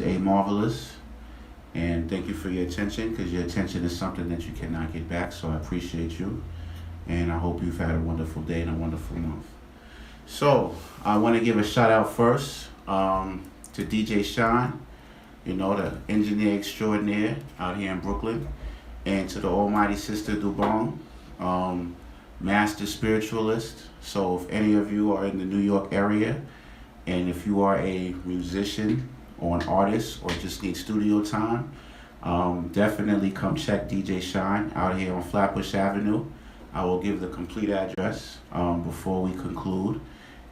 A Marvelous. And thank you for your attention, because your attention is something that you cannot get back. So I appreciate you. And I hope you've had a wonderful day and a wonderful month. So I want to give a shout out first to DJ Sean, the engineer extraordinaire out here in Brooklyn, and to the almighty sister Dobong, master spiritualist. So if any of you are in the New York area, and if you are a musician or an artist or just need studio time, definitely come check DJ Sean out here on Flatbush Avenue. I will give the complete address before we conclude.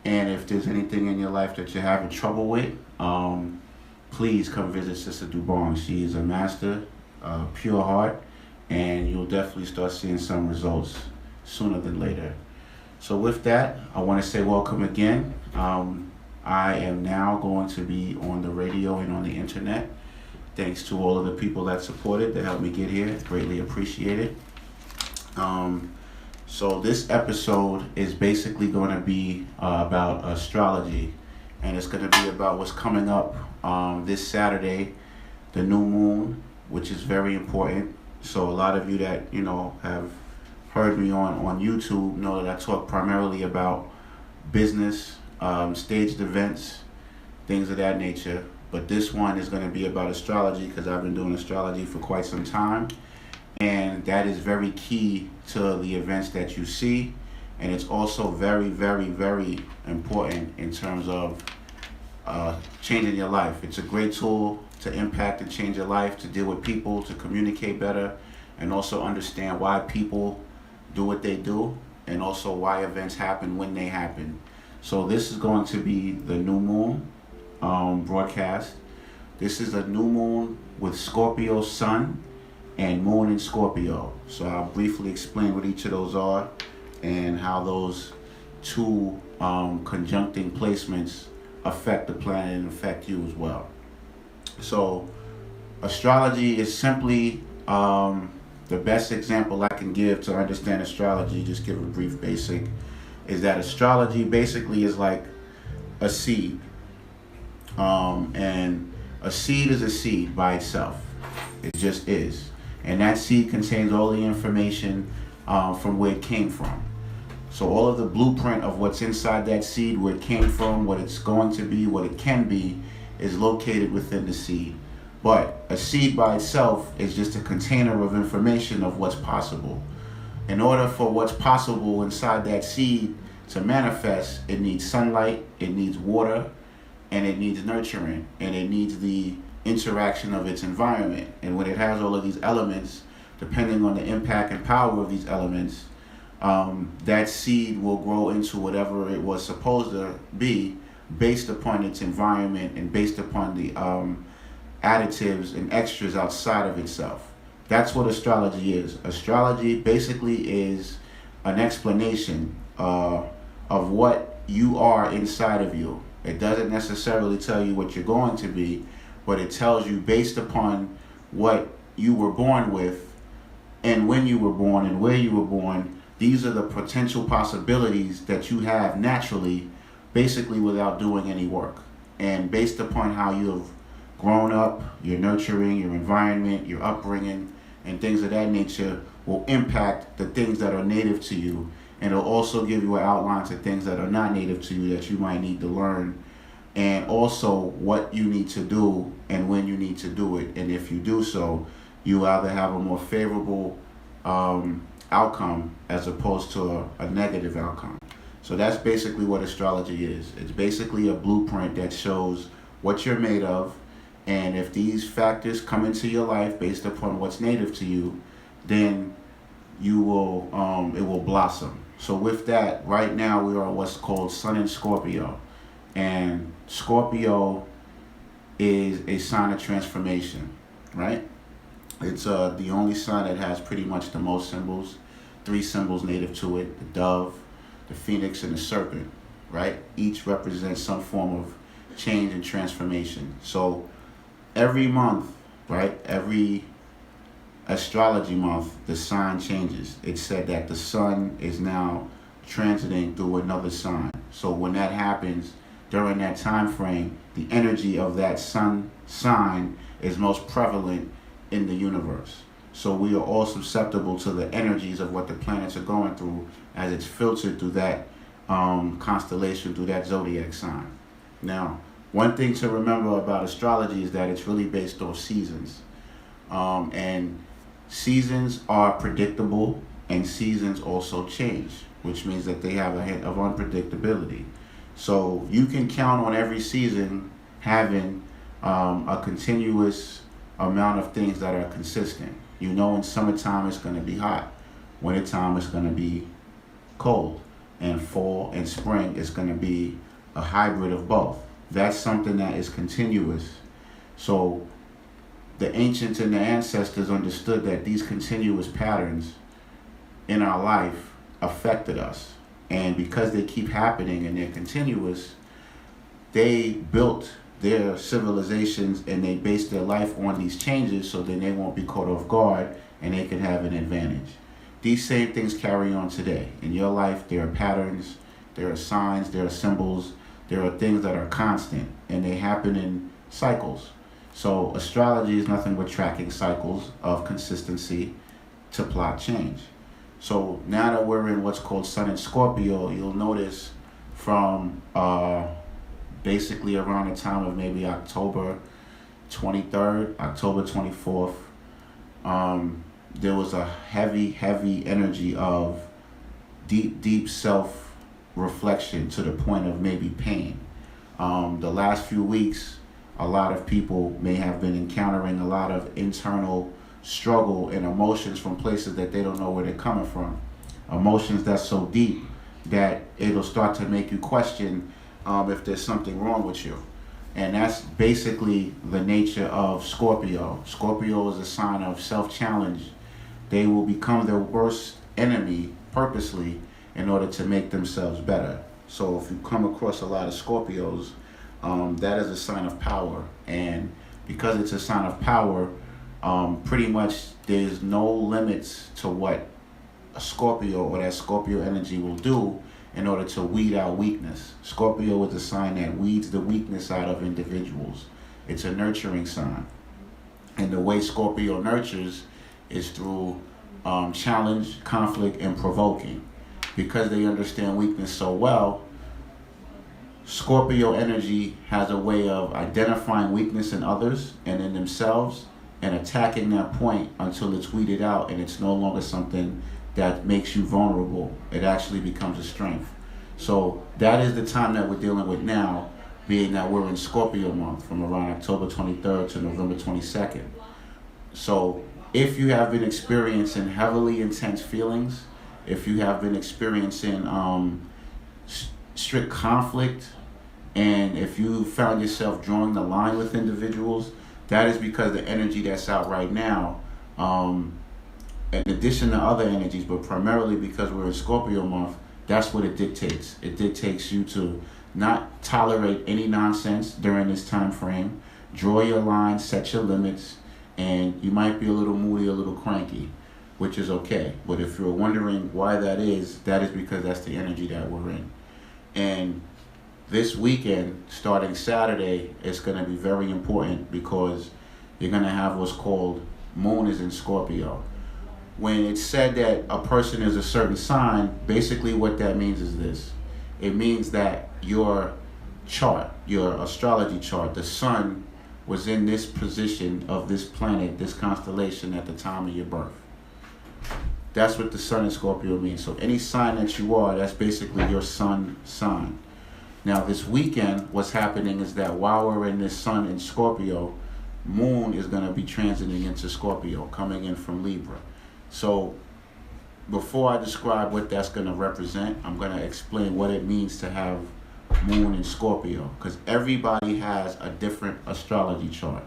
And if there's anything in your life that you're having trouble with, please come visit Sister Dobong. She is a master, pure heart, and you'll definitely start seeing some results sooner than later. So with that, I want to say welcome again. I am now going to be on the radio and on the internet. Thanks to all of the people that supported, that helped me get here. Greatly appreciated. So this episode is basically going to be about astrology, and it's going to be about what's coming up this Saturday, the new moon, which is very important. So a lot of you that have heard me on YouTube know that I talk primarily about business, staged events, things of that nature. But this one is going to be about astrology, because I've been doing astrology for quite some time. And that is very key to the events that you see. And it's also very, very, very important in terms of changing your life. It's a great tool to impact and change your life, to deal with people, to communicate better, and also understand why people do what they do, and also why events happen when they happen. So this is going to be the new moon broadcast. This is a new moon with Scorpio Sun and Moon in Scorpio. So I'll briefly explain what each of those are and how those two conjuncting placements affect the planet and affect you as well. So astrology is simply the best example I can give to understand astrology, just give a brief basic, is that astrology basically is like a seed. And a seed is a seed by itself. It just is. And that seed contains all the information from where it came from. So all of the blueprint of what's inside that seed, where it came from, what it's going to be, what it can be, is located within the seed. But a seed by itself is just a container of information of what's possible. In order for what's possible inside that seed to manifest, it needs sunlight, it needs water, and it needs nurturing, and it needs the interaction of its environment. And when it has all of these elements, depending on the impact and power of these elements, that seed will grow into whatever it was supposed to be, based upon its environment and based upon the additives and extras outside of itself. That's what astrology is. Astrology basically is an explanation of what you are inside of you. It doesn't necessarily tell you what you're going to be, but it tells you based upon what you were born with, and when you were born and where you were born. These are the potential possibilities that you have naturally, basically without doing any work. And based upon how you have grown up, your nurturing, your environment, your upbringing, and things of that nature will impact the things that are native to you. And it'll also give you an outline to things that are not native to you that you might need to learn, and also what you need to do and when you need to do it. And if you do so, you either have a more favorable outcome as opposed to a negative outcome. So that's basically what astrology is. It's basically a blueprint that shows what you're made of, and if these factors come into your life based upon what's native to you, then you will it will blossom. So with that, right now we are what's called Sun in Scorpio. And Scorpio is a sign of transformation, right? It's the only sign that has pretty much the most symbols, 3 symbols native to it: the dove, the phoenix, and the serpent, right? Each represents some form of change and transformation. So every month, right, every astrology month, the sign changes. It's said that the sun is now transiting through another sign. So when that happens, during that time frame, the energy of that sun sign is most prevalent in the universe. So we are all susceptible to the energies of what the planets are going through as it's filtered through that constellation, through that zodiac sign. Now, one thing to remember about astrology is that it's really based on seasons. And seasons are predictable, and seasons also change, which means that they have a hint of unpredictability. So you can count on every season having a continuous amount of things that are consistent. You know, in summertime it's going to be hot, wintertime it's going to be cold, and fall and spring is going to be a hybrid of both. That's something that is continuous. So the ancients and the ancestors understood that these continuous patterns in our life affected us. And because they keep happening and they're continuous, they built their civilizations and they base their life on these changes, so then they won't be caught off guard and they can have an advantage. These same things carry on today. In your life, there are patterns, there are signs, there are symbols, there are things that are constant, and they happen in cycles. So astrology is nothing but tracking cycles of consistency to plot change. So now that we're in what's called Sun in Scorpio, you'll notice from basically around the time of maybe October 23rd, October 24th, there was a heavy energy of deep self-reflection to the point of maybe pain. The last few weeks, a lot of people may have been encountering a lot of internal struggle and emotions from places that they don't know where they're coming from. Emotions that's so deep that it'll start to make you question if there's something wrong with you. And that's basically the nature of Scorpio. Scorpio is a sign of self-challenge. They will become their worst enemy purposely in order to make themselves better. So if you come across a lot of Scorpios, that is a sign of power. And because it's a sign of power, pretty much there's no limits to what a Scorpio or that Scorpio energy will do in order to weed out weakness. Scorpio is a sign that weeds the weakness out of individuals. It's a nurturing sign. And the way Scorpio nurtures is through challenge, conflict, and provoking. Because they understand weakness so well, Scorpio energy has a way of identifying weakness in others and in themselves and attacking that point until it's weeded out and it's no longer something that makes you vulnerable. It actually becomes a strength. So that is the time that we're dealing with now, being that we're in Scorpio month from around October 23rd to November 22nd. So if you have been experiencing heavily intense feelings, if you have been experiencing strict conflict, and if you found yourself drawing the line with individuals, that is because the energy that's out right now, in addition to other energies, but primarily because we're in Scorpio month, that's what it dictates. It dictates you to not tolerate any nonsense during this time frame, draw your line, set your limits, and you might be a little moody, a little cranky, which is okay. But if you're wondering why that is because that's the energy that we're in. And this weekend, starting Saturday, it's going to be very important because you're going to have what's called Moon is in Scorpio. When it's said that a person is a certain sign, basically what that means is this. It means that your chart, your astrology chart, the sun was in this position of this planet, this constellation at the time of your birth. That's what the sun in Scorpio means. So any sign that you are, that's basically your sun sign. Now this weekend, what's happening is that while we're in this sun in Scorpio, Moon is going to be transiting into Scorpio, coming in from Libra. So before I describe what that's going to represent, I'm going to explain what it means to have Moon in Scorpio, because everybody has a different astrology chart.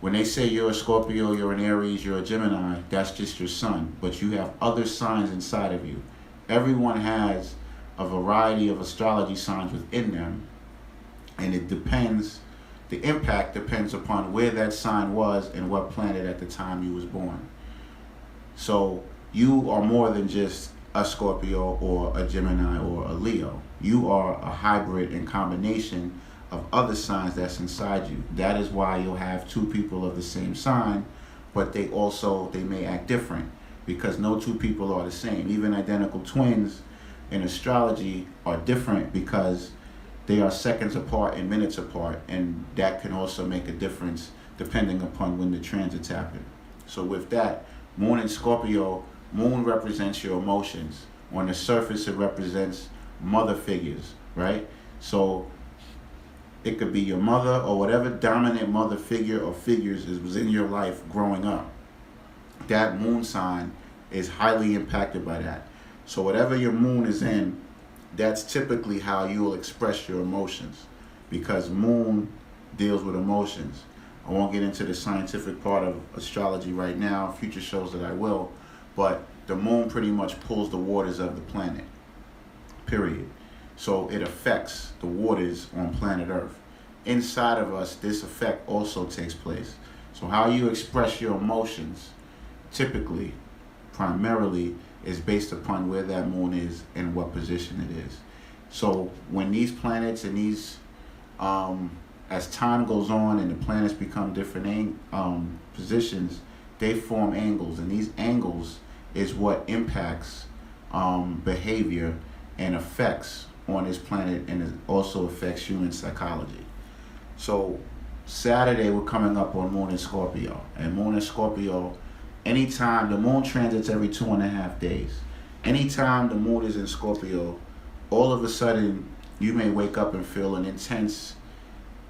When they say you're a Scorpio, you're an Aries, you're a Gemini, that's just your sun, but you have other signs inside of you. Everyone has a variety of astrology signs within them, and it depends, the impact depends upon where that sign was and what planet at the time you was born. So you are more than just a Scorpio or a Gemini or a Leo. You are a hybrid and combination of other signs that's inside you. That is why you'll have two people of the same sign, but they may act different, because no two people are the same. Even identical twins in astrology are different because they are seconds apart and minutes apart, and that can also make a difference depending upon when the transits happen. So with that, Moon in Scorpio, Moon represents your emotions. On the surface, it represents mother figures, right? So it could be your mother or whatever dominant mother figure or figures was in your life growing up. That moon sign is highly impacted by that. So whatever your moon is in, that's typically how you will express your emotions, because moon deals with emotions. I won't get into the scientific part of astrology right now, future shows that I will, but the moon pretty much pulls the waters of the planet, period. So it affects the waters on planet Earth. Inside of us, this effect also takes place. So how you express your emotions, typically, primarily, is based upon where that moon is and what position it is. So when these planets and these, as time goes on and the planets become different positions, they form angles, and these angles is what impacts behavior and effects on this planet, and it also affects human psychology. So Saturday we're coming up on Moon in Scorpio, and Moon in Scorpio, anytime the moon transits every 2.5 days, anytime the moon is in Scorpio, all of a sudden you may wake up and feel an intense,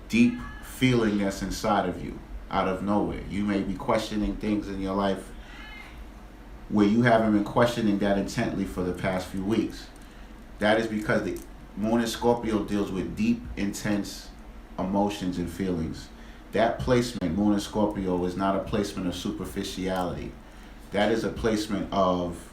deep feeling that's inside of you out of nowhere. You may be questioning things in your life where you haven't been questioning that intently for the past few weeks. That is because the moon in Scorpio deals with deep, intense emotions and feelings. That placement, Moon in Scorpio, is not a placement of superficiality. That is a placement of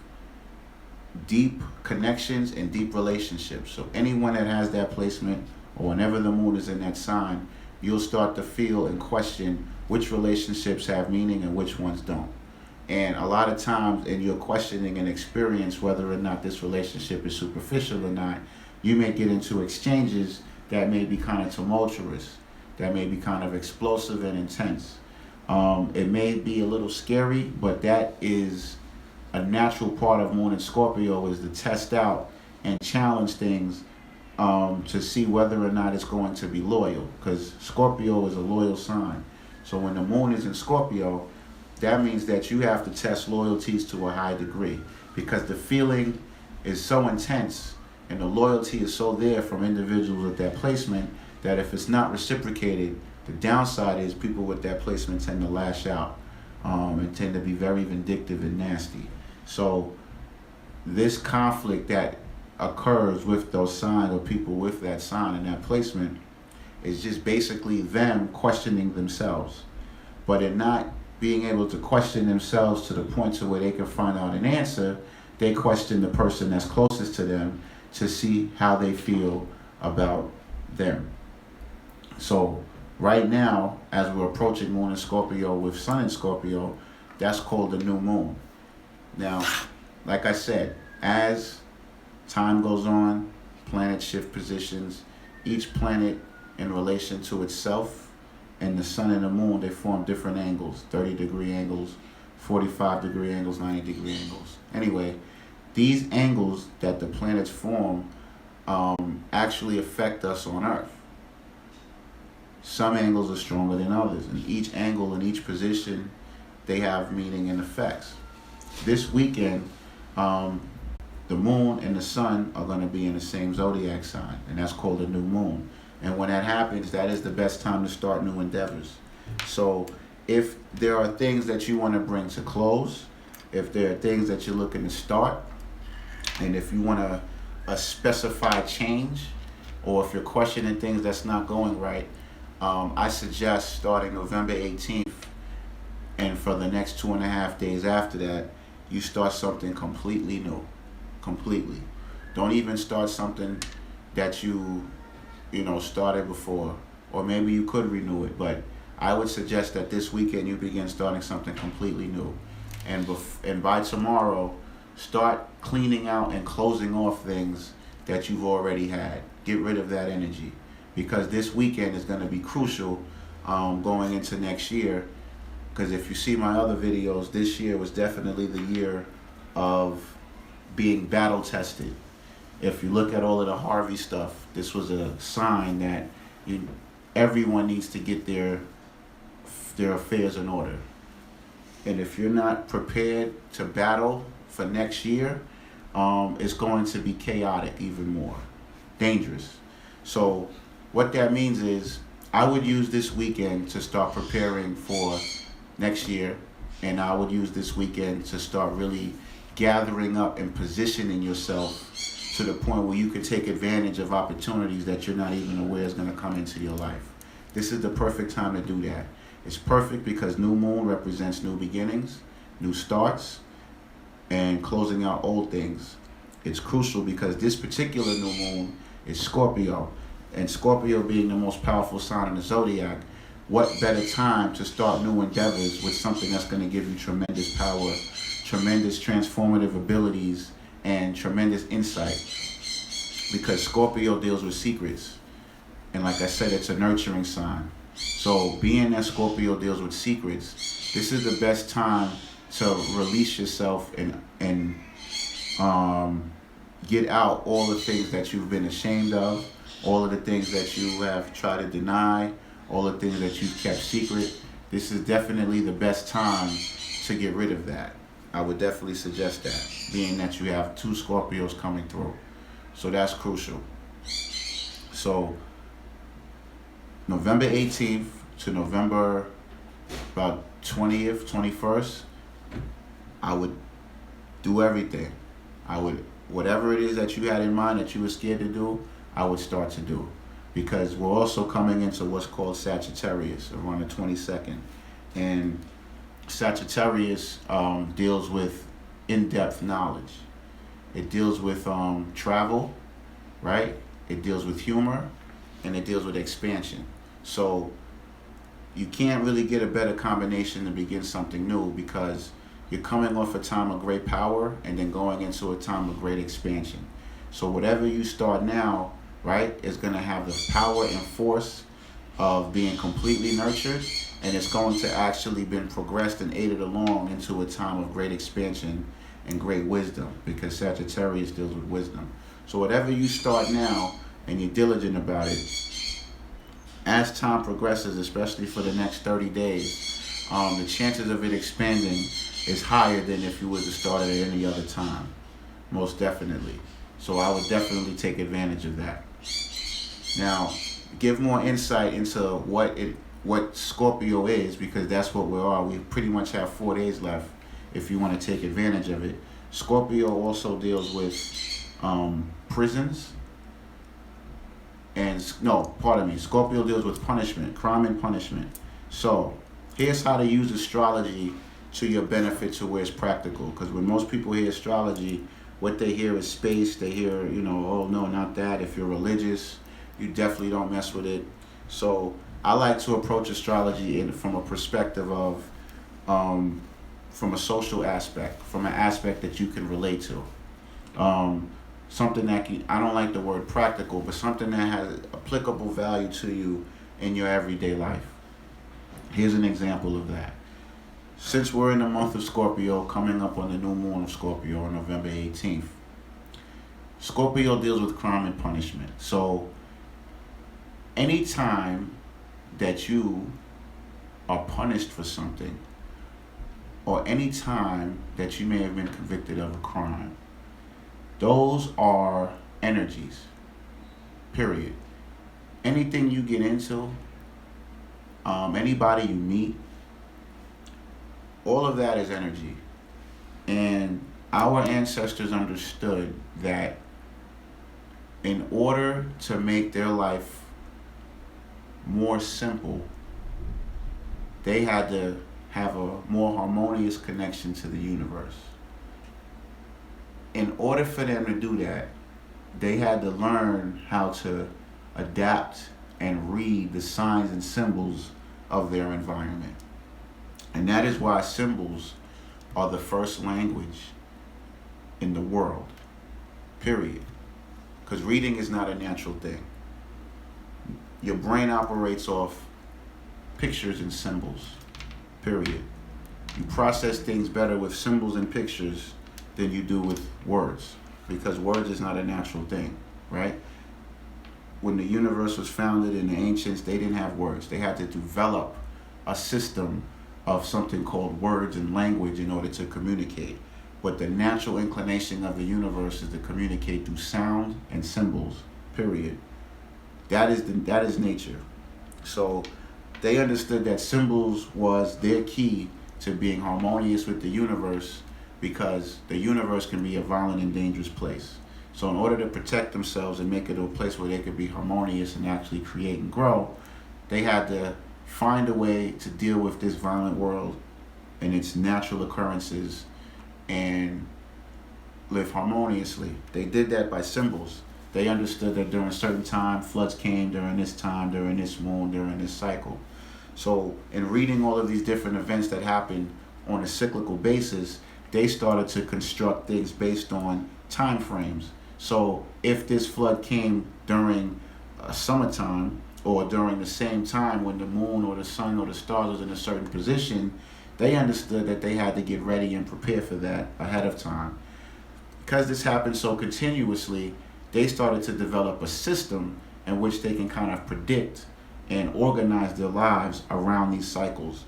deep connections and deep relationships. So anyone that has that placement, or whenever the moon is in that sign, you'll start to feel and question which relationships have meaning and which ones don't. And a lot of times in your questioning and experience whether or not this relationship is superficial or not, you may get into exchanges that may be kind of tumultuous, that may be kind of explosive and intense. It may be a little scary, but that is a natural part of Moon in Scorpio, is to test out and challenge things to see whether or not it's going to be loyal, because Scorpio is a loyal sign. So when the moon is in Scorpio, that means that you have to test loyalties to a high degree, because the feeling is so intense and the loyalty is so there from individuals with that placement that if it's not reciprocated, the downside is people with that placement tend to lash out and tend to be very vindictive and nasty. So this conflict that occurs with those signs or people with that sign and that placement is just basically them questioning themselves, but in not being able to question themselves to the point to where they can find out an answer, they question the person that's closest to them to see how they feel about them. So right now, as we're approaching Moon in Scorpio with Sun in Scorpio, that's called the new moon. Now, like I said, as time goes on, planets shift positions. Each planet in relation to itself, and the sun and the moon, they form different angles, 30-degree angles, 45-degree angles, 90-degree angles. Anyway, these angles that the planets form actually affect us on Earth. Some angles are stronger than others, and each angle and each position, they have meaning and effects. This weekend, the moon and the sun are going to be in the same zodiac sign, and that's called a new moon. And when that happens, that is the best time to start new endeavors. So if there are things that you want to bring to close, if there are things that you're looking to start, and if you want a specified change, or if you're questioning things that's not going right, I suggest starting November 18th, and for the next 2.5 days after that, you start something completely new. Completely. Don't even start something that you started before, or maybe you could renew it, but I would suggest that this weekend you begin starting something completely new. And by tomorrow, Start cleaning out and closing off things that you've already had. Get rid of that energy, because this weekend is going to be crucial going into next year. Because if you see my other videos, this year was definitely the year of being battle tested. If you look at all of the Harvey stuff, this was a sign that everyone needs to get their affairs in order. And if you're not prepared to battle for next year, it's going to be chaotic even more, dangerous. So what that means is I would use this weekend to start preparing for next year, and I would use this weekend to start really gathering up and positioning yourself to the point where you can take advantage of opportunities that you're not even aware is going to come into your life. This is the perfect time to do that. It's perfect because new moon represents new beginnings, new starts, and closing out old things. It's crucial because this particular new moon is Scorpio, and Scorpio being the most powerful sign in the zodiac, what better time to start new endeavors with something that's going to give you tremendous power, tremendous transformative abilities, and tremendous insight, because Scorpio deals with secrets. And like I said, it's a nurturing sign. So being that Scorpio deals with secrets, this is the best time to release yourself and get out all the things that you've been ashamed of, all of the things that you have tried to deny, all the things that you've kept secret. This is definitely the best time to get rid of that. I would definitely suggest that, being that you have 2 Scorpios coming through. So that's crucial. So November 18th to November about 20th, 21st, I would do everything. Whatever it is that you had in mind that you were scared to do, I would start to do. Because we're also coming into what's called Sagittarius around the 22nd. And Sagittarius deals with in-depth knowledge. It deals with travel, right? It deals with humor, and it deals with expansion. So you can't really get a better combination to begin something new, because you're coming off a time of great power and then going into a time of great expansion. So whatever you start now, right, is going to have the power and force of being completely nurtured, and it's going to actually been progressed and aided along into a time of great expansion and great wisdom, because Sagittarius deals with wisdom. So whatever you start now and you're diligent about it, as time progresses, especially for the next 30 days, the chances of it expanding is higher than if you were to start it at any other time, most definitely. So I would definitely take advantage of that. Now, give more insight into what Scorpio is, because that's what we are. We pretty much have 4 days left if you want to take advantage of it. Scorpio also deals with prisons. Scorpio deals with punishment, crime and punishment. So here's how to use astrology to your benefit to where it's practical. Because when most people hear astrology, what they hear is space. They hear, oh no, not that. If you're religious, you definitely don't mess with it. So I like to approach astrology from a perspective of, from a social aspect, from an aspect that you can relate to. Something that I don't like the word practical, but something that has applicable value to you in your everyday life. Here's an example of that. Since we're in the month of Scorpio, coming up on the new moon of Scorpio on November 18th, Scorpio deals with crime and punishment. So anytime that you are punished for something, or any time that you may have been convicted of a crime, those are energies, period. Anything you get into, anybody you meet, all of that is energy. And our ancestors understood that in order to make their life more simple, they had to have a more harmonious connection to the universe. In order for them to do that, they had to learn how to adapt and read the signs and symbols of their in the world, period. Because reading is not a natural thing. Your brain operates off pictures and symbols, period. You process things better with symbols and pictures than you do with words, because words is not a natural thing, right? When the universe was founded in the ancients, they didn't have words. They had to develop a system of something called words and language in order to communicate. But the natural inclination of the universe is to communicate through sound and symbols, period. That is nature. So they understood that symbols was their key to being harmonious with the universe, because the universe can be a violent and dangerous place. So in order to protect themselves and make it a place where they could be harmonious and actually create and grow, they had to find a way to deal with this violent world and its natural occurrences and live harmoniously. They did that by symbols. They understood that during a certain time, floods came during this time, during this moon, during this cycle. So in reading all of these different events that happen on a cyclical basis, they started to construct things based on time frames. So if this flood came during summertime, or during the same time when the moon or the sun or the stars was in a certain position, they understood that they had to get ready and prepare for that ahead of time. Because this happened so continuously, they started to develop a system in which they can kind of predict and organize their lives around these cycles.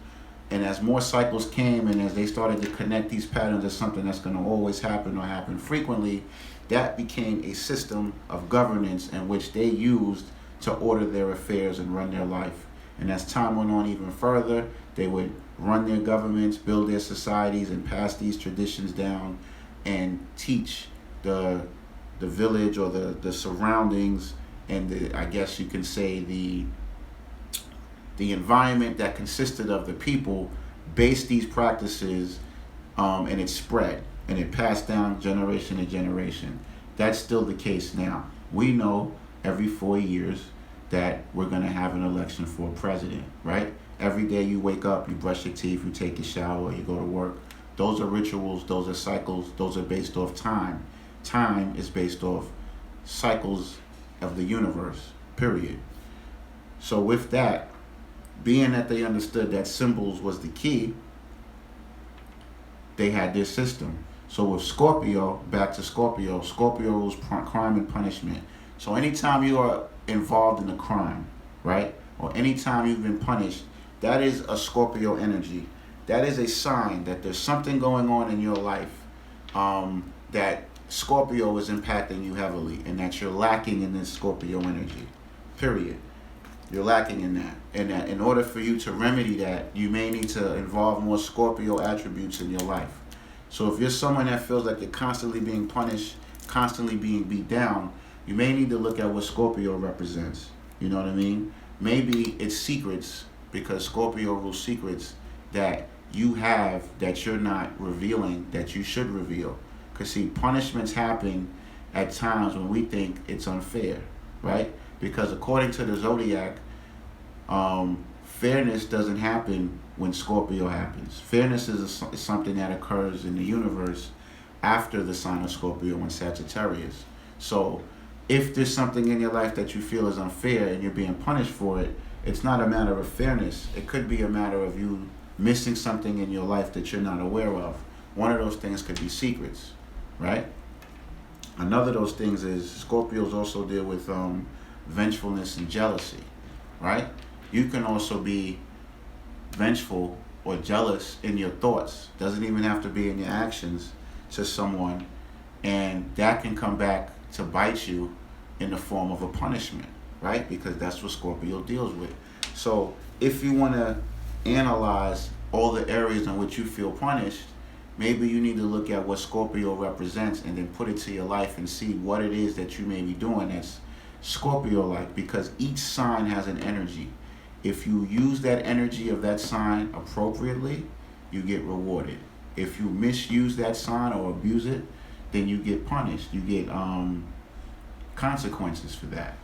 And as more cycles came and as they started to connect these patterns as something that's going to always happen or happen frequently, that became a system of governance in which they used to order their affairs and run their life. And as time went on even further, they would run their governments, build their societies, and pass these traditions down and teach the village or the surroundings and I guess you can say the environment that consisted of the people based these practices, and it spread and it passed down generation to generation. That's still the case now. We know every 4 years that we're going to have an election for a president, right? Every day you wake up, you brush your teeth, you take a shower, you go to work. Those are rituals, those are cycles, those are based off time. Time is based off cycles of the universe, period. So with that, being that they understood that symbols was the key, they had their system. So with Scorpio, back to Scorpio, Scorpio rules crime and punishment. So anytime you are involved in a crime, right, or anytime you've been punished, that is a Scorpio energy. That is a sign that there's something going on in your life that Scorpio is impacting you heavily, and that you're lacking in this Scorpio energy, period. You're lacking in that. And that in order for you to remedy that, you may need to involve more Scorpio attributes in your life. So if you're someone that feels like you're constantly being punished, constantly being beat down, you may need to look at what Scorpio represents. You know what I mean? Maybe it's secrets, because Scorpio rules secrets that you have that you're not revealing, that you should reveal. Because see, punishments happen at times when we think it's unfair, right? Because according to the zodiac, fairness doesn't happen when Scorpio happens. Fairness is something that occurs in the universe after the sign of Scorpio and Sagittarius. So if there's something in your life that you feel is unfair and you're being punished for it, it's not a matter of fairness. It could be a matter of you missing something in your life that you're not aware of. One of those things could be secrets, right? Another of those things is Scorpios also deal with vengefulness and jealousy, right? You can also be vengeful or jealous in your thoughts. Doesn't even have to be in your actions to someone, and that can come back to bite you in the form of a punishment, right? Because that's what Scorpio deals with. So if you want to analyze all the areas in which you feel punished, maybe you need to look at what Scorpio represents and then put it to your life and see what it is that you may be doing that's Scorpio-like, because each sign has an energy. If you use that energy of that sign appropriately, you get rewarded. If you misuse that sign or abuse it, then you get punished. You get consequences for that,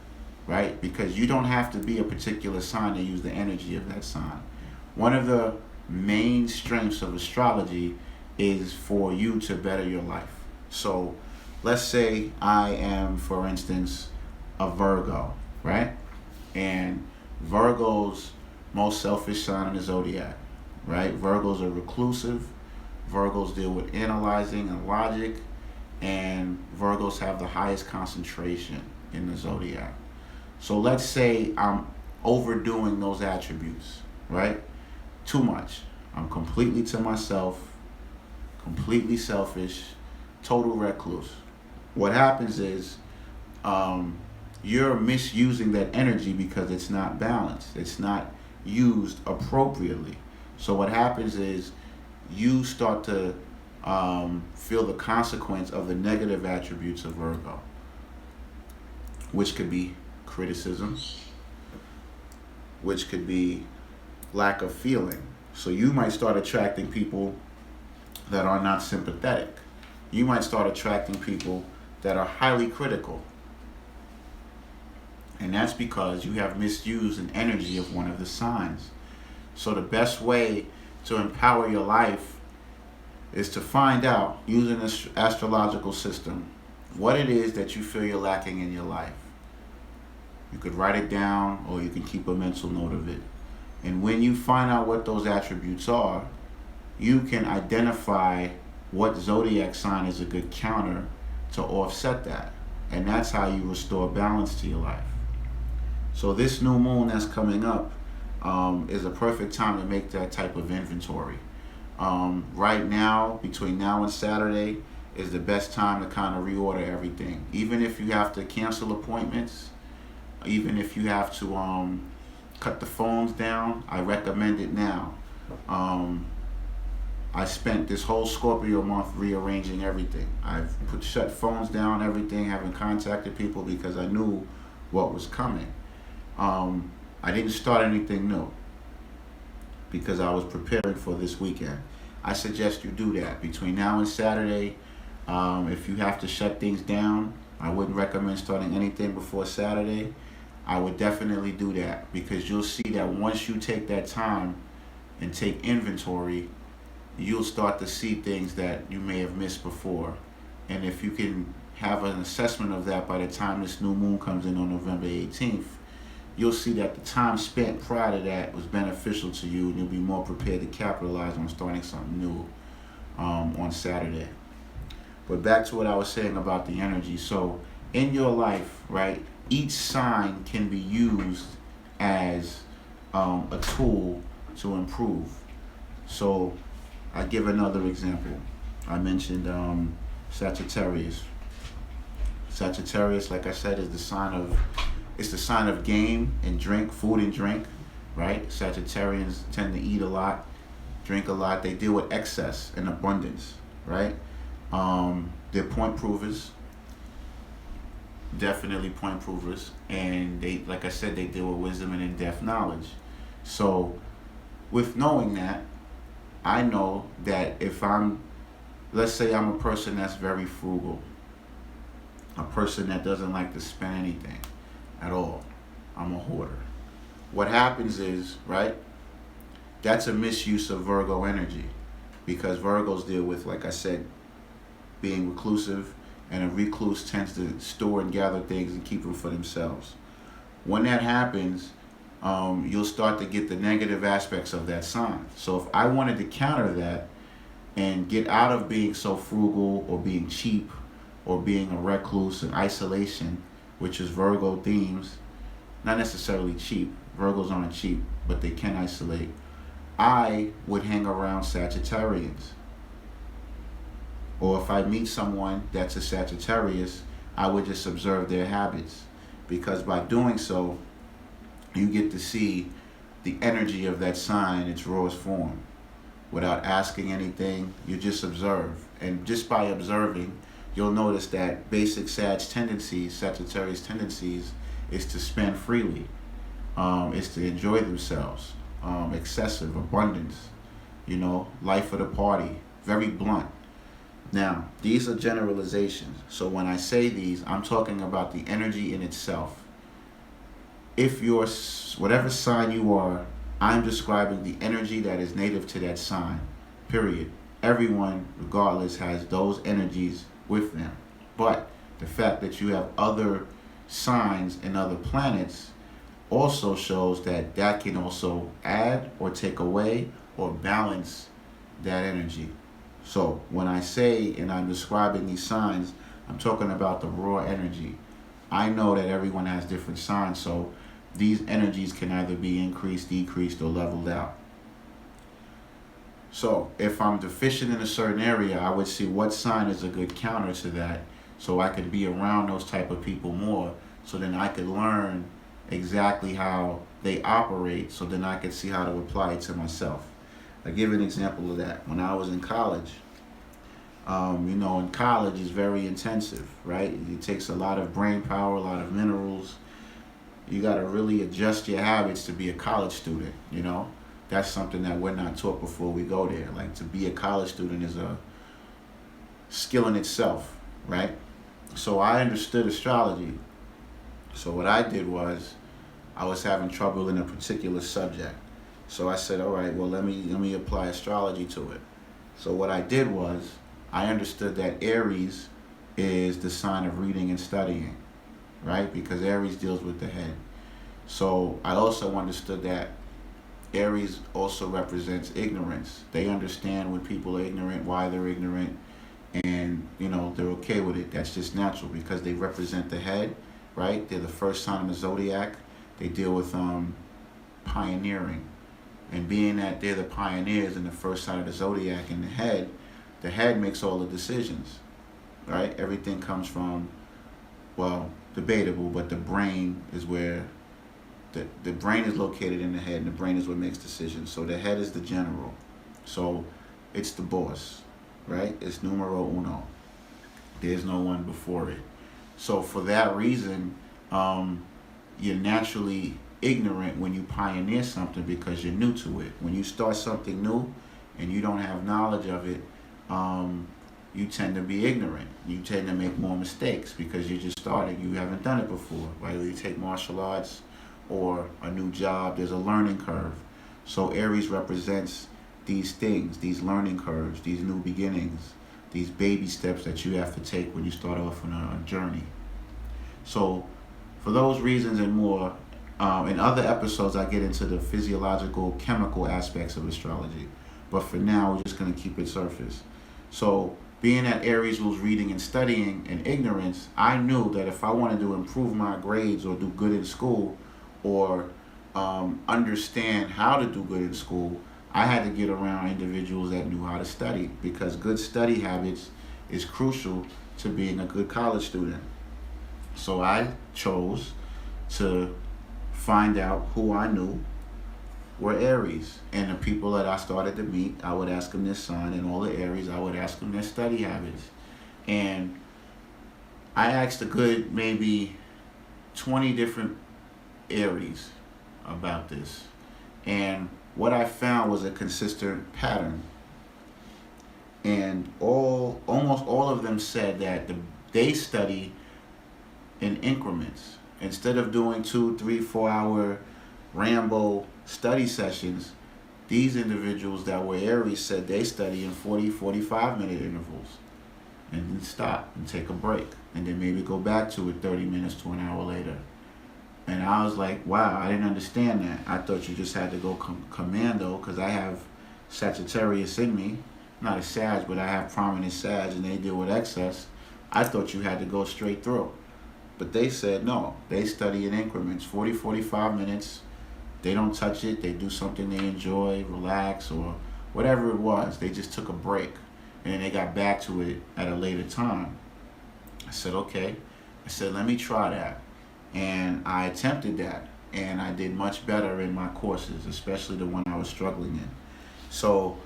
right? Because you don't have to be a particular sign to use the energy of that sign. One of the main strengths of astrology is for you to better your life. So let's say I am, for instance, a Virgo, right? And Virgo's most selfish sign in the zodiac, right? Virgos are reclusive. Virgos deal with analyzing and logic, and Virgos have the highest concentration in the zodiac. So let's say I'm overdoing those attributes, right? Too much. I'm completely to myself, completely selfish, total recluse. What happens is you're misusing that energy because it's not balanced. It's not used appropriately. So what happens is you start to feel the consequence of the negative attributes of Virgo, which could be criticism, which could be lack of feeling. So you might start attracting people that are not sympathetic. You might start attracting people that are highly critical. And that's because you have misused an energy of one of the signs. So the best way to empower your life is to find out, using this astrological system, what it is that you feel you're lacking in your life. You could write it down, or you can keep a mental note of it. And when you find out what those attributes are, you can identify what zodiac sign is a good counter to offset that. And that's how you restore balance to your life. So this new moon that's coming up is a perfect time to make that type of inventory. Right now, between now and Saturday, is the best time to kind of reorder everything. Even if you have to cancel appointments, even if you have to cut the phones down, I recommend it now. I spent this whole Scorpio month rearranging everything. I've shut phones down, everything, haven't contacted people because I knew what was coming. I didn't start anything new because I was preparing for this weekend. I suggest you do that between now and Saturday. If you have to shut things down, I wouldn't recommend starting anything before Saturday. I would definitely do that because you'll see that once you take that time and take inventory, you'll start to see things that you may have missed before. And if you can have an assessment of that by the time this new moon comes in on November 18th, you'll see that the time spent prior to that was beneficial to you, and you'll be more prepared to capitalize on starting something new on Saturday. But back to what I was saying about the energy. So in your life, right, each sign can be used as a tool to improve. So I give another example. I mentioned Sagittarius. Sagittarius, like I said, is the sign of game and drink, food and drink, right? Sagittarians tend to eat a lot, drink a lot. They deal with excess and abundance, right? They're point provers, definitely point provers, and they, like I said, they deal with wisdom and in-depth knowledge. So with knowing that, I know that if let's say I'm a person that's very frugal, a person that doesn't like to spend anything at all, I'm a hoarder. What happens is, right, that's a misuse of Virgo energy because Virgos deal with, like I said, being reclusive, and a recluse tends to store and gather things and keep them for themselves. When that happens, you'll start to get the negative aspects of that sign. So if I wanted to counter that and get out of being so frugal or being cheap or being a recluse and isolation, which is Virgo themes, not necessarily cheap. Virgos aren't cheap, but they can isolate. I would hang around Sagittarians. Or if I meet someone that's a Sagittarius, I would just observe their habits. Because by doing so, you get to see the energy of that sign in its rawest form. Without asking anything, you just observe. And just by observing, you'll notice that basic Sagittarius tendencies, is to spend freely, is to enjoy themselves, excessive, abundance, life of the party, very blunt. Now, these are generalizations. So when I say these, I'm talking about the energy in itself. If you're, whatever sign you are, I'm describing the energy that is native to that sign, period. Everyone, regardless, has those energies with them. But the fact that you have other signs and other planets also shows that that can also add or take away or balance that energy. So when I say and I'm describing these signs, I'm talking about the raw energy. I know that everyone has different signs, so these energies can either be increased, decreased, or leveled out. So if I'm deficient in a certain area, I would see what sign is a good counter to that, so I could be around those type of people more, so then I could learn exactly how they operate, so then I could see how to apply it to myself. I'll give you an example of that. When I was in college, in college is very intensive, right? It takes a lot of brain power, a lot of minerals. You got to really adjust your habits to be a college student, That's something that we're not taught before we go there. Like, to be a college student is a skill in itself, right? So I understood astrology. So what I did was, I was having trouble in a particular subject. So I said, all right, well, let me apply astrology to it. So what I did was, I understood that Aries is the sign of reading and studying, right? Because Aries deals with the head. So I also understood that Aries also represents ignorance. They understand when people are ignorant, why they're ignorant, and they're okay with it. That's just natural because they represent the head, right? They're the first sign of the zodiac. They deal with pioneering. And being that they're the pioneers in the first sign of the zodiac and the head makes all the decisions, right? Everything comes from, well, debatable, but the brain is where the brain is located in the head, and the brain is what makes decisions. So the head is the general. So it's the boss, right? It's numero uno. There's no one before it. So for that reason, you're naturally ignorant when you pioneer something because you're new to it. When you start something new and you don't have knowledge of it, you tend to be ignorant. You tend to make more mistakes because you're just starting. You haven't done it before. Whether you take martial arts or a new job, there's a learning curve. So Aries represents these things, these learning curves, these new beginnings, these baby steps that you have to take when you start off on a journey. So for those reasons and more, in other episodes, I get into the physiological, chemical aspects of astrology. But for now, we're just going to keep it surface. So, being that Aries was reading and studying and ignorance, I knew that if I wanted to improve my grades or do good in school or understand how to do good in school, I had to get around individuals that knew how to study, because good study habits is crucial to being a good college student. So I chose to find out who I knew were Aries, and the people that I started to meet, I would ask them their sign, and all the Aries, I would ask them their study habits. And I asked a good maybe 20 different Aries about this, and what I found was a consistent pattern. And almost all of them said that they study in increments. Instead of doing 2, 3, 4 hour Rambo study sessions, these individuals that were Aries said they study in 40, 45-minute intervals, and then stop and take a break, and then maybe go back to it 30 minutes to an hour later. And I was like, wow, I didn't understand that. I thought you just had to go commando, because I have Sagittarius in me. Not a Sag, but I have prominent Sag, and they deal with excess. I thought you had to go straight through. But they said no, they study in increments, 40, 45 minutes. They don't touch it. They do something they enjoy, relax, or whatever it was. They just took a break, and they got back to it at a later time. I said, okay. I said, let me try that. And I attempted that, and I did much better in my courses, especially the one I was struggling in. So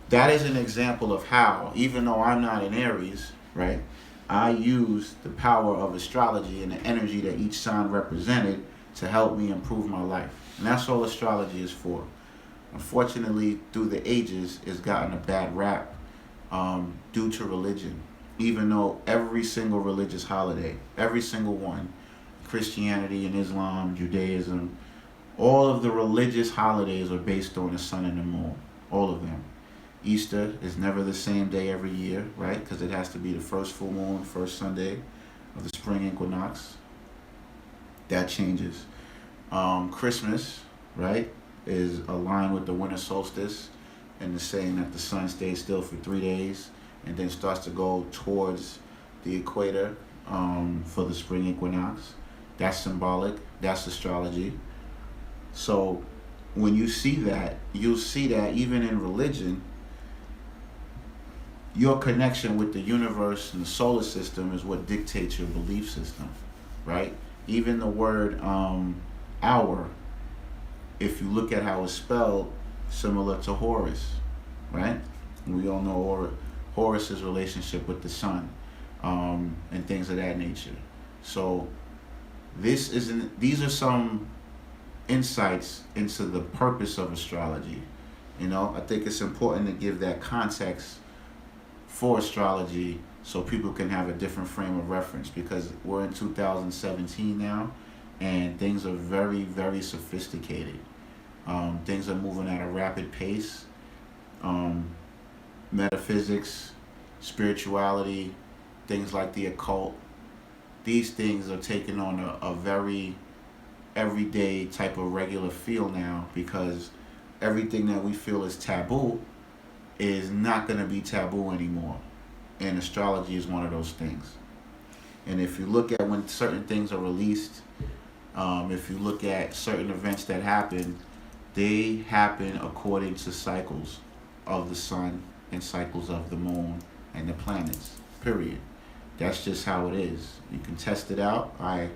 that is an example of how, even though I'm not an Aries, right, I used the power of astrology and the energy that each sign represented to help me improve my life. And that's all astrology is for. Unfortunately, through the ages, it's gotten a bad rap due to religion. Even though every single religious holiday, every single one, Christianity and Islam, Judaism, all of the religious holidays are based on the sun and the moon. All of them. Easter is never the same day every year, right? Because it has to be the first full moon, first Sunday of the spring equinox. That changes. Christmas, right, is aligned with the winter solstice and the saying that the sun stays still for 3 days and then starts to go towards the equator for the spring equinox. That's symbolic. That's astrology. So when you see that, you'll see that even in religion, your connection with the universe and the solar system is what dictates your belief system, right? Even the word hour, if you look at how it's spelled, similar to Horus, right? We all know Horus's relationship with the sun and things of that nature. So these are some insights into the purpose of astrology. You know, I think it's important to give that context for astrology so people can have a different frame of reference, because we're in 2017 now and things are very, very sophisticated. Things are moving at a rapid pace. Metaphysics, spirituality, things like the occult, these things are taking on a very everyday type of regular feel now, because everything that we feel is taboo is not going to be taboo anymore. And astrology is one of those things. And if you look at when certain things are released, if you look at certain events that happen, they happen according to cycles of the sun and cycles of the moon and the planets, period. That's just how it is. You can test it out. I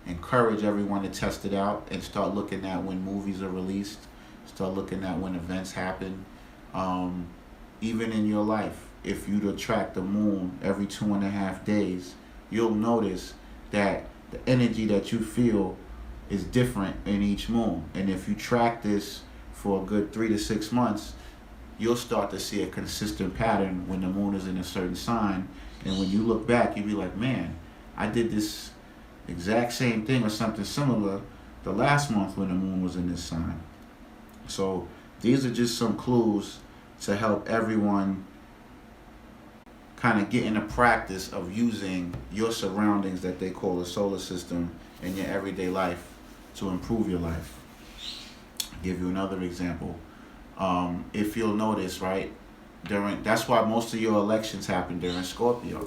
encourage everyone to test it out and start looking at when movies are released, start looking at when events happen. Even in your life, if you track the moon every 2.5 days, you'll notice that the energy that you feel is different in each moon. And if you track this for a good 3 to 6 months, you'll start to see a consistent pattern when the moon is in a certain sign. And when you look back, you'll be like, man, I did this exact same thing or something similar the last month when the moon was in this sign. So these are just some clues to help everyone kind of get in the practice of using your surroundings that they call the solar system in your everyday life to improve your life. I'll give you another example. If you'll notice, right, that's why most of your elections happen during Scorpio.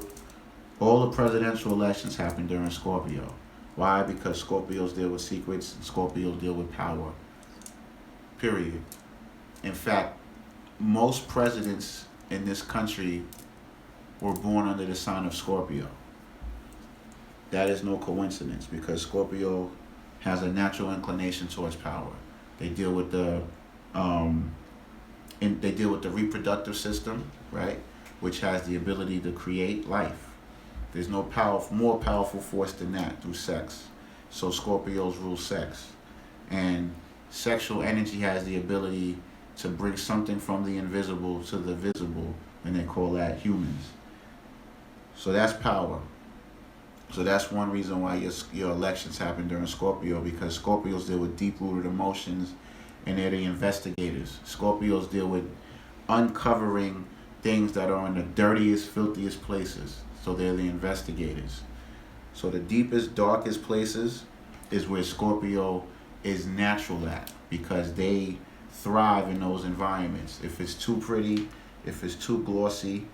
All the presidential elections happen during Scorpio. Why? Because Scorpios deal with secrets and Scorpios deal with power. Period. In fact, most presidents in this country were born under the sign of Scorpio. That is no coincidence, because Scorpio has a natural inclination towards power. They deal with the reproductive system, right, which has the ability to create life. There's no more powerful force than that, through sex. So Scorpios rule sex, and sexual energy has the ability to bring something from the invisible to the visible, and they call that humans. So that's power. So that's one reason why your elections happen during Scorpio, because Scorpios deal with deep-rooted emotions, and they're the investigators. Scorpios deal with uncovering things that are in the dirtiest, filthiest places. So they're the investigators. So the deepest, darkest places is where Scorpio is natural at, because they thrive in those environments. If it's too pretty, if it's too glossy,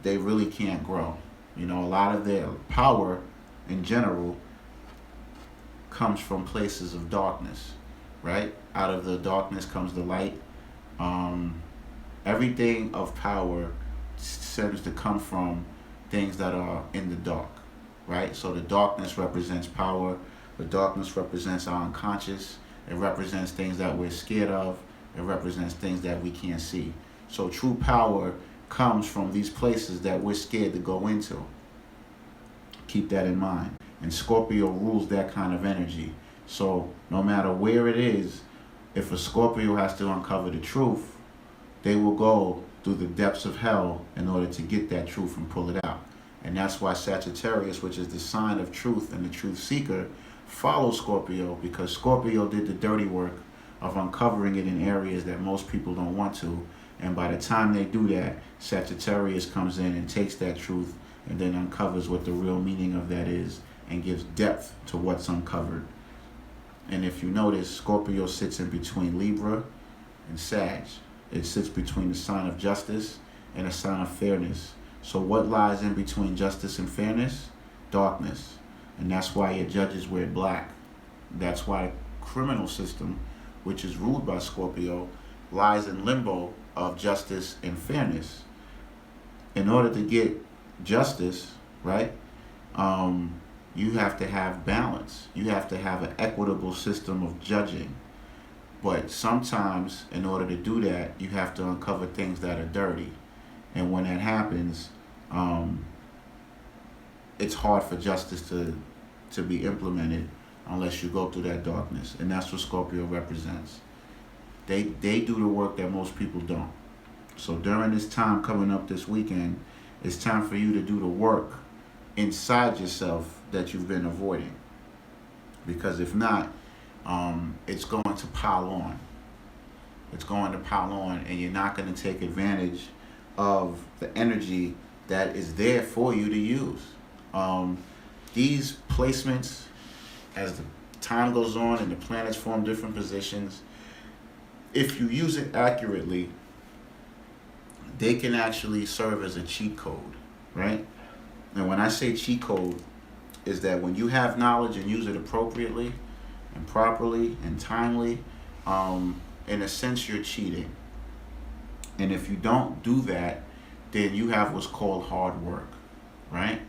they really can't grow. You know, a lot of their power in general comes from places of darkness, right? Out of the darkness comes the light. Everything of power seems to come from things that are in the dark, right? So the darkness represents power. The darkness represents our unconscious. It represents things that we're scared of. It represents things that we can't see. So true power comes from these places that we're scared to go into. Keep that in mind. And Scorpio rules that kind of energy. So no matter where it is, if a Scorpio has to uncover the truth, they will go through the depths of hell in order to get that truth and pull it out. And that's why Sagittarius, which is the sign of truth and the truth seeker, follows Scorpio, because Scorpio did the dirty work of uncovering it in areas that most people don't want to, And by the time they do that, Sagittarius comes in and takes that truth and then uncovers what the real meaning of that is and gives depth to what's uncovered. And if you notice, Scorpio sits in between Libra and Sag. It sits between the sign of justice and the sign of fairness. So what lies in between justice and fairness? Darkness. And that's why your judges wear black. That's why the criminal system, which is ruled by Scorpio, lies in limbo of justice and fairness. In order to get justice, right, you have to have balance. You have to have an equitable system of judging. But sometimes, in order to do that, you have to uncover things that are dirty. And when that happens, it's hard for justice to be implemented unless you go through that darkness. And that's what Scorpio represents. They do the work that most people don't. So during this time coming up this weekend, it's time for you to do the work inside yourself that you've been avoiding. Because if not, it's going to pile on. It's going to pile on, and you're not going to take advantage of the energy that is there for you to use. These placements, as the time goes on and the planets form different positions, if you use it accurately, they can actually serve as a cheat code, right? And when I say cheat code, is that when you have knowledge and use it appropriately and properly and timely, in a sense you're cheating. And if you don't do that, then you have what's called hard work, right?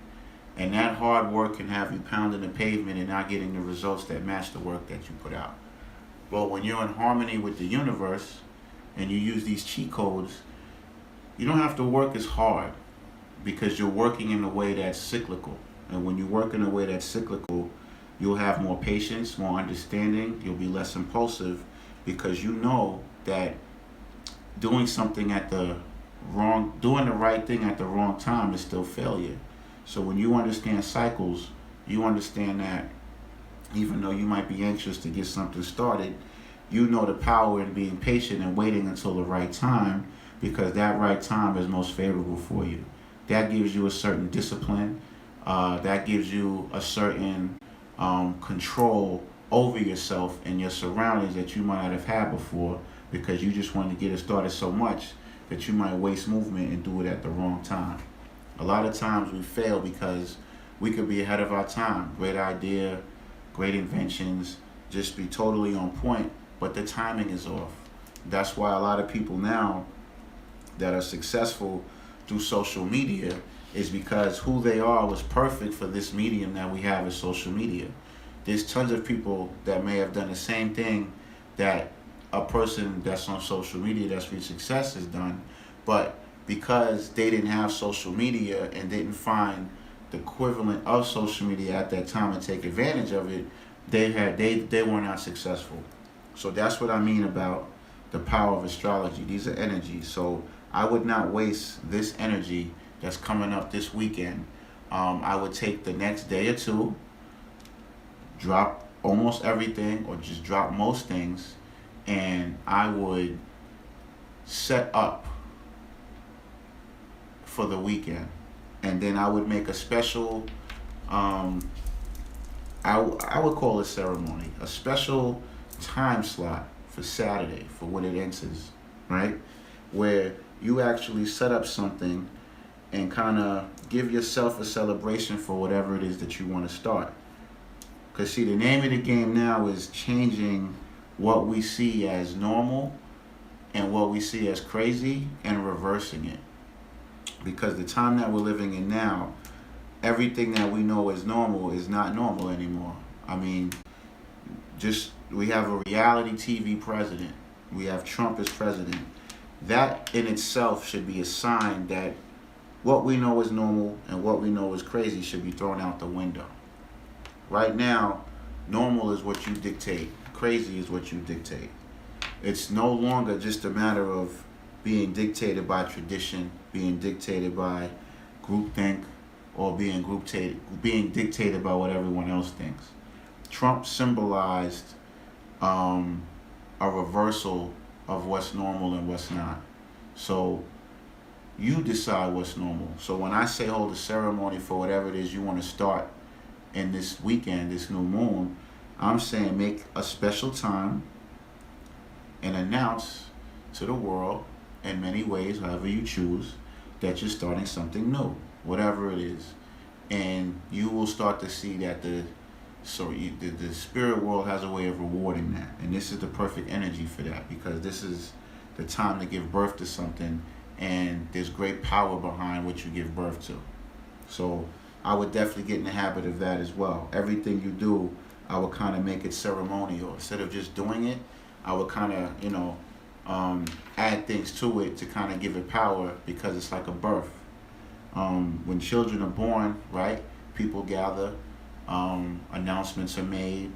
And that hard work can have you pounding the pavement and not getting the results that match the work that you put out. But when you're in harmony with the universe and you use these cheat codes, you don't have to work as hard because you're working in a way that's cyclical. And when you work in a way that's cyclical, you'll have more patience, more understanding, you'll be less impulsive because you know that doing the right thing at the wrong time is still failure. So when you understand cycles, you understand that even though you might be anxious to get something started, you know the power in being patient and waiting until the right time, because that right time is most favorable for you. That gives you a certain discipline. That gives you a certain control over yourself and your surroundings that you might not have had before, because you just want to get it started so much that you might waste movement and do it at the wrong time. A lot of times we fail because we could be ahead of our time. Great idea, great inventions, just be totally on point, but the timing is off. That's why a lot of people now that are successful through social media is because who they are was perfect for this medium that we have as social media. There's tons of people that may have done the same thing that a person that's on social media that's reached success has done, but because they didn't have social media and didn't find the equivalent of social media at that time and take advantage of it, they were not successful. So that's what I mean about the power of astrology. These are energies. So I would not waste this energy that's coming up this weekend. I would take the next day or two, drop almost everything or just drop most things, and I would set up for the weekend. And then I would make a special, I would call it ceremony, a special time slot for Saturday, for when it enters, right? Where you actually set up something and kind of give yourself a celebration for whatever it is that you want to start. Because see, the name of the game now is changing what we see as normal and what we see as crazy and reversing it. Because the time that we're living in now, everything that we know is normal is not normal anymore. I mean, we have a reality TV president. We have Trump as president. That in itself should be a sign that what we know is normal and what we know is crazy should be thrown out the window. Right now, normal is what you dictate. Crazy is what you dictate. It's no longer just a matter of being dictated by tradition, being dictated by groupthink, or being dictated by what everyone else thinks. Trump symbolized a reversal of what's normal and what's not. So you decide what's normal. So when I say hold a ceremony for whatever it is you want to start in this weekend, this new moon, I'm saying make a special time and announce to the world in many ways, however you choose, that you're starting something new, whatever it is. And you will start to see that the spirit world has a way of rewarding that. And this is the perfect energy for that, because this is the time to give birth to something, and there's great power behind what you give birth to. So I would definitely get in the habit of that as well. Everything you do, I would kind of make it ceremonial. Instead of just doing it, I would kind of, add things to it to kind of give it power, because it's like a birth. When children are born, right, people gather, announcements are made,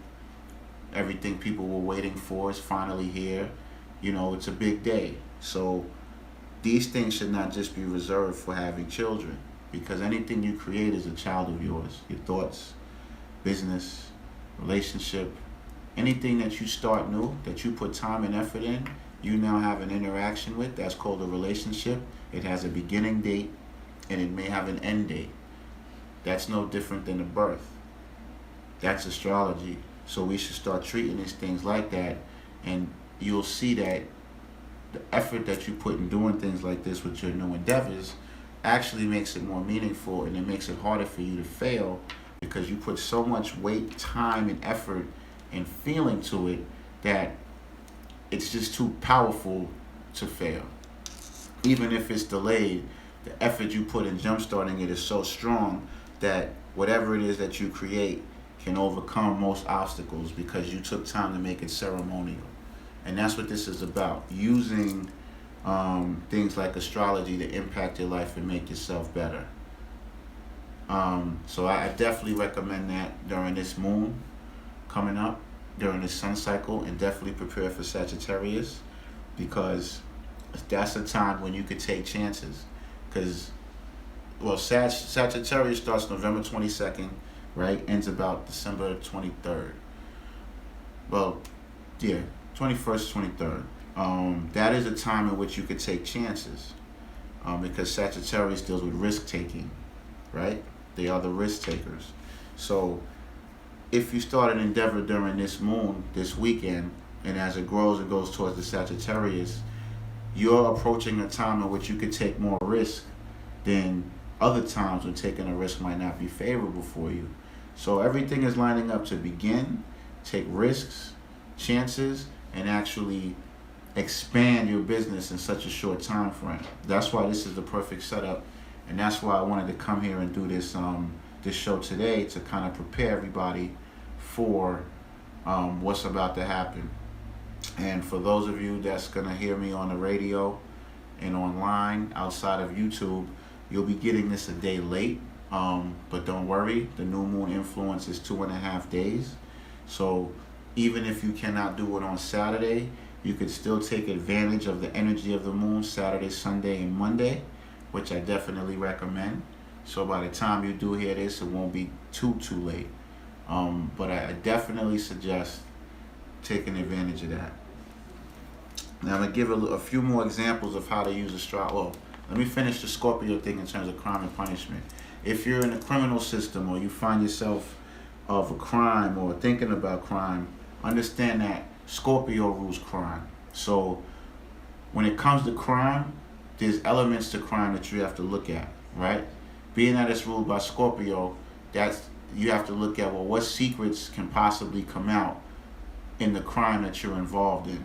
everything people were waiting for is finally here. It's a big day. So these things should not just be reserved for having children, because anything you create is a child of yours. Your thoughts, business, relationship, anything that you start new, that you put time and effort in, you now have an interaction with. That's called a relationship. It has a beginning date and it may have an end date. That's no different than a birth. That's astrology. So we should start treating these things like that, and you'll see that the effort that you put in doing things like this with your new endeavors actually makes it more meaningful, and it makes it harder for you to fail, because you put so much weight, time, and effort and feeling to it that it's just too powerful to fail. Even if it's delayed, the effort you put in jumpstarting it is so strong that whatever it is that you create can overcome most obstacles, because you took time to make it ceremonial. And that's what this is about, using things like astrology to impact your life and make yourself better. So I definitely recommend that during this moon coming up, during this sun cycle, and definitely prepare for Sagittarius, because that's a time when you could take chances. Because, Sagittarius starts November 22nd, right? Ends about December 23rd. 21st, 23rd. That is a time in which you could take chances, because Sagittarius deals with risk taking, right? They are the risk takers. So if you start an endeavor during this moon, this weekend, and as it grows, it goes towards the Sagittarius, you're approaching a time in which you could take more risk than other times when taking a risk might not be favorable for you. So everything is lining up to begin, take risks, chances, and actually expand your business in such a short time frame. That's why this is the perfect setup, and that's why I wanted to come here and do this this show today, to kind of prepare everybody for what's about to happen. And for those of you that's gonna hear me on the radio and online outside of YouTube, you'll be getting this a day late, but don't worry, the new moon influence is 2.5 days. So even if you cannot do it on Saturday, you could still take advantage of the energy of the moon Saturday, Sunday, and Monday, which I definitely recommend. So by the time you do hear this, it won't be too late. But I definitely suggest taking advantage of that. Now I'm going to give a few more examples of how to use astrology. Well, let me finish the Scorpio thing in terms of crime and punishment. If you're in the criminal system, or you find yourself of a crime or thinking about crime, understand that Scorpio rules crime. So when it comes to crime, there's elements to crime that you have to look at, right? Being that it's ruled by Scorpio, you have to look at, well, what secrets can possibly come out in the crime that you're involved in.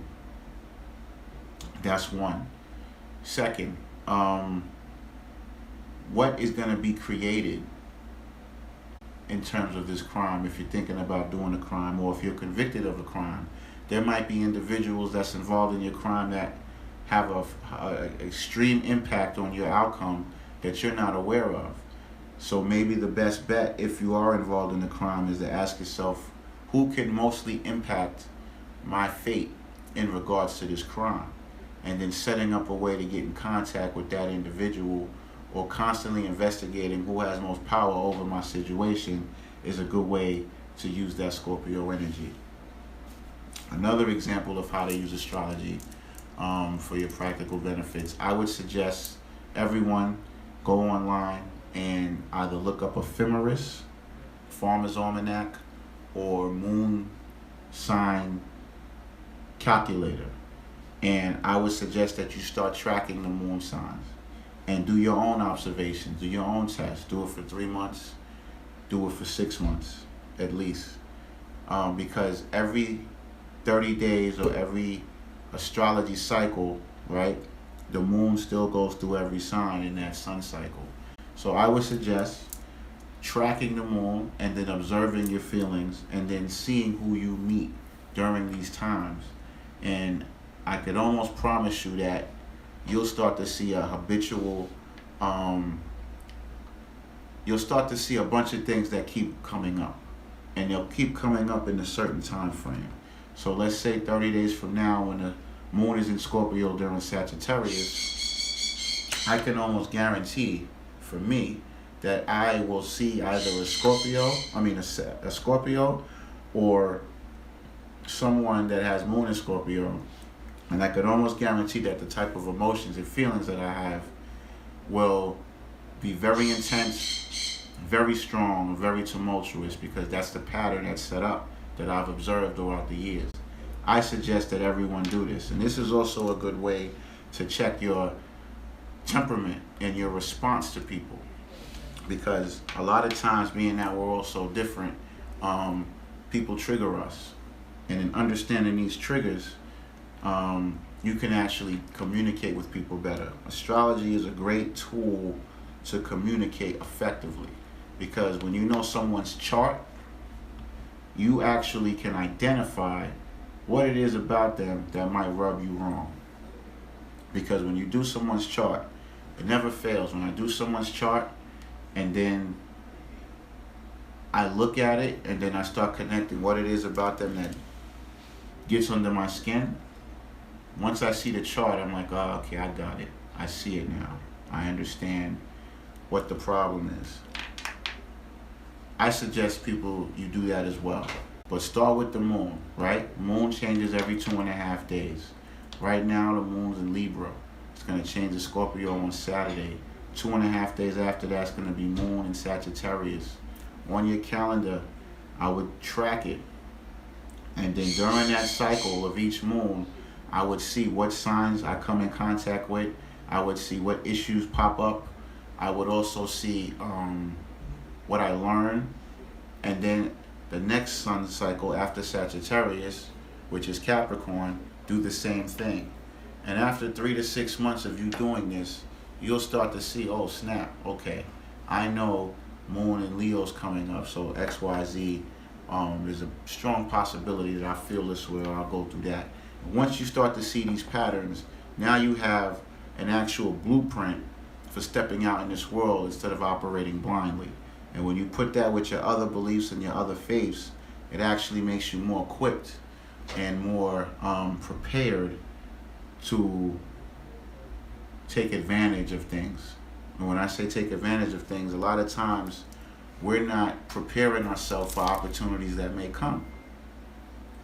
That's one. Second, what is going to be created in terms of this crime if you're thinking about doing a crime, or if you're convicted of a crime. There might be individuals that's involved in your crime that have a extreme impact on your outcome that you're not aware of. So maybe the best bet, if you are involved in the crime, is to ask yourself, who can mostly impact my fate in regards to this crime? And then setting up a way to get in contact with that individual, or constantly investigating who has most power over my situation, is a good way to use that Scorpio energy. Another example of how to use astrology, for your practical benefits. I would suggest everyone go online and either look up ephemerus, farmer's almanac, or moon sign calculator. And I would suggest that you start tracking the moon signs and do your own observations, do your own tests. Do it for 3 months, do it for 6 months at least. Because every 30 days or every astrology cycle, right, the moon still goes through every sign in that sun cycle. So I would suggest tracking the moon and then observing your feelings and then seeing who you meet during these times. And I could almost promise you that you'll start to see a habitual, you'll start to see a bunch of things that keep coming up. And they'll keep coming up in a certain time frame. So let's say 30 days from now, when the moon is in Scorpio during Sagittarius, I can almost guarantee, for me, that I will see either a Scorpio or someone that has moon in Scorpio. And I could almost guarantee that the type of emotions and feelings that I have will be very intense, very strong, very tumultuous, because that's the pattern that's set up that I've observed throughout the years. I suggest that everyone do this. And this is also a good way to check your temperament and your response to people. Because a lot of times, being that we're all so different, people trigger us. And in understanding these triggers, you can actually communicate with people better. Astrology is a great tool to communicate effectively, because when you know someone's chart, you actually can identify what it is about them that might rub you wrong. Because when you do someone's chart, it never fails. When I do someone's chart and then I look at it and then I start connecting what it is about them that gets under my skin, once I see the chart, I'm like, oh, okay, I got it. I see it now. I understand what the problem is. I suggest people, you do that as well. But start with the moon, right? Moon changes every 2.5 days. Right now, the moon's in Libra. It's going to change to Scorpio on Saturday. 2.5 days after that, it's going to be moon in Sagittarius. On your calendar, I would track it. And then during that cycle of each moon, I would see what signs I come in contact with. I would see what issues pop up. I would also see what I learn. And then the next sun cycle after Sagittarius, which is Capricorn, do the same thing. And after 3 to 6 months of you doing this, you'll start to see, oh snap, okay, I know moon and Leo's coming up, so XYZ, there's a strong possibility that I feel this way, or I'll go through that. And once you start to see these patterns, now you have an actual blueprint for stepping out in this world instead of operating blindly. And when you put that with your other beliefs and your other faiths, it actually makes you more equipped and more prepared to take advantage of things. And when I say take advantage of things, a lot of times we're not preparing ourselves for opportunities that may come.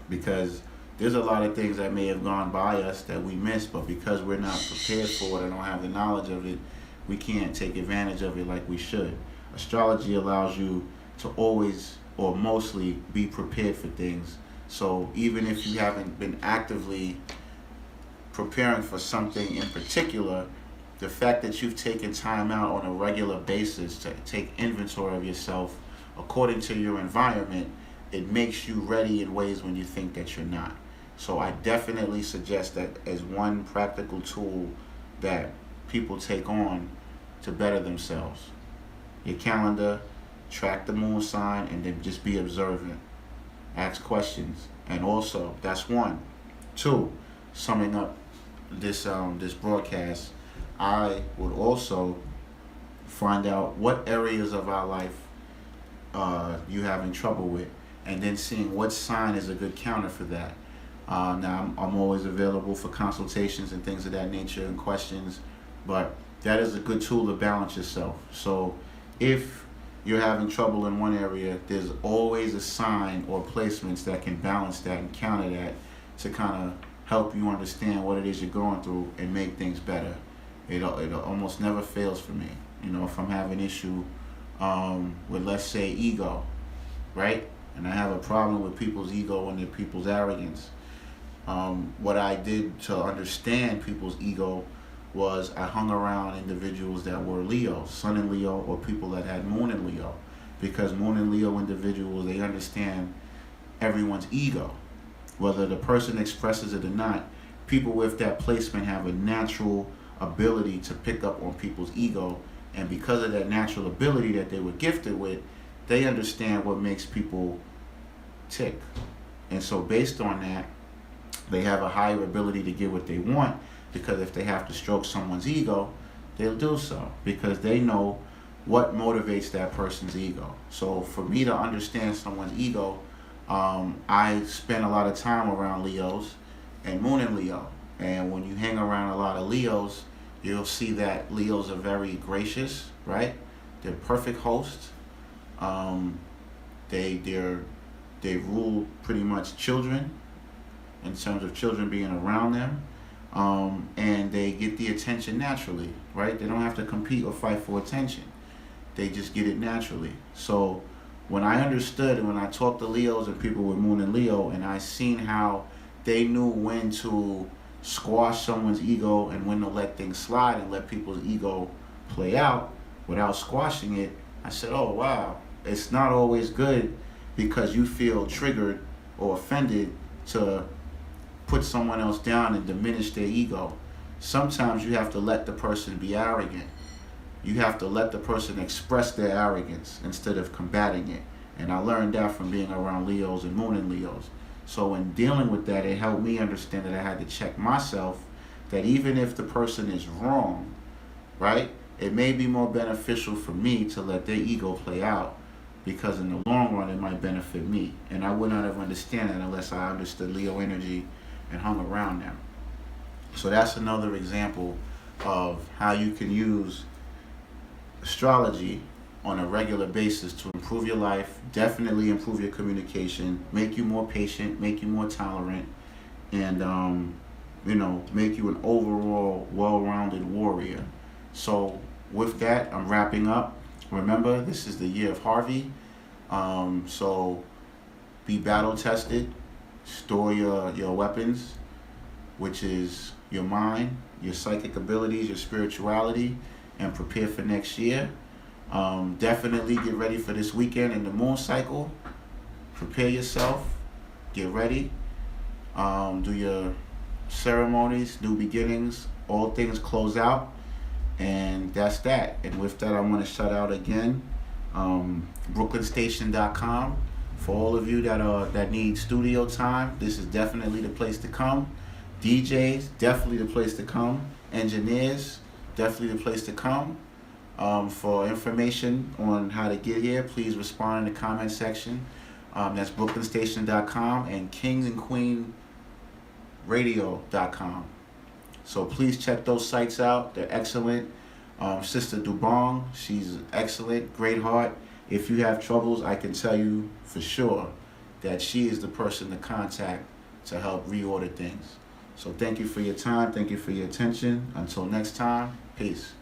Because there's a lot of things that may have gone by us that we missed, but because we're not prepared for it and don't have the knowledge of it, we can't take advantage of it like we should. Astrology allows you to always or mostly be prepared for things. So even if you haven't been actively preparing for something in particular, the fact that you've taken time out on a regular basis to take inventory of yourself according to your environment, it makes you ready in ways when you think that you're not. So I definitely suggest that as one practical tool that people take on to better themselves. Your calendar, track the moon sign, and then just be observant. Ask questions. And also, that's one. Two, summing up this broadcast, I would also find out what areas of our life you having trouble with, and then seeing what sign is a good counter for that. Now, I'm always available for consultations and things of that nature and questions, but that is a good tool to balance yourself. So if you're having trouble in one area, there's always a sign or placements that can balance that and counter that to kind of help you understand what it is you're going through and make things better. It almost never fails for me. You know, if I'm having issue with, let's say, ego, right? And I have a problem with people's ego and their people's arrogance. What I did to understand people's ego was I hung around individuals that were Leo, Sun in Leo, or people that had Moon in Leo. Because Moon in Leo individuals, they understand everyone's ego. Whether the person expresses it or not, people with that placement have a natural ability to pick up on people's ego. And because of that natural ability that they were gifted with, they understand what makes people tick. And so based on that, they have a higher ability to get what they want, because if they have to stroke someone's ego, they'll do so because they know what motivates that person's ego. So for me to understand someone's ego, I spend a lot of time around Leos and Moon in Leo. And when you hang around a lot of Leos, you'll see that Leos are very gracious, right? They're perfect hosts. They rule pretty much children in terms of children being around them. And they get the attention naturally, right? They don't have to compete or fight for attention. They just get it naturally. So when I understood and when I talked to Leos and people with Moon and Leo, and I seen how they knew when to squash someone's ego and when to let things slide and let people's ego play out without squashing it, I said, oh wow, it's not always good because you feel triggered or offended to put someone else down and diminish their ego. Sometimes you have to let the person be arrogant. You have to let the person express their arrogance instead of combating it. And I learned that from being around Leos and Moon and Leos. So in dealing with that, it helped me understand that I had to check myself, that even if the person is wrong, right, it may be more beneficial for me to let their ego play out, because in the long run it might benefit me. And I would not have understood that unless I understood Leo energy and hung around them. So that's another example of how you can use astrology on a regular basis to improve your life, definitely improve your communication, make you more patient, make you more tolerant, and make you an overall well-rounded warrior. So with that, I'm wrapping up. Remember, this is the year of Harvey. So be battle tested, store your weapons, which is your mind, your psychic abilities, your spirituality, and prepare for next year. Definitely get ready for this weekend in the moon cycle. Prepare yourself, get ready, do your ceremonies, new beginnings, all things close out, and that's that. And with that, I want to shout out again BROOKLYNSTATION.com. For all of you that need studio time, this is definitely the place to come. DJs, definitely the place to come. Engineers, definitely the place to come. For information on how to get here, please respond in the comment section. That's BROOKLYNSTATION.com and KINGANDQUEENRADIO.com. So please check those sites out. They're excellent. Sister Dobong, she's excellent, great heart. If you have troubles, I can tell you for sure that she is the person to contact to help reorder things. So thank you for your time. Thank you for your attention. Until next time, peace.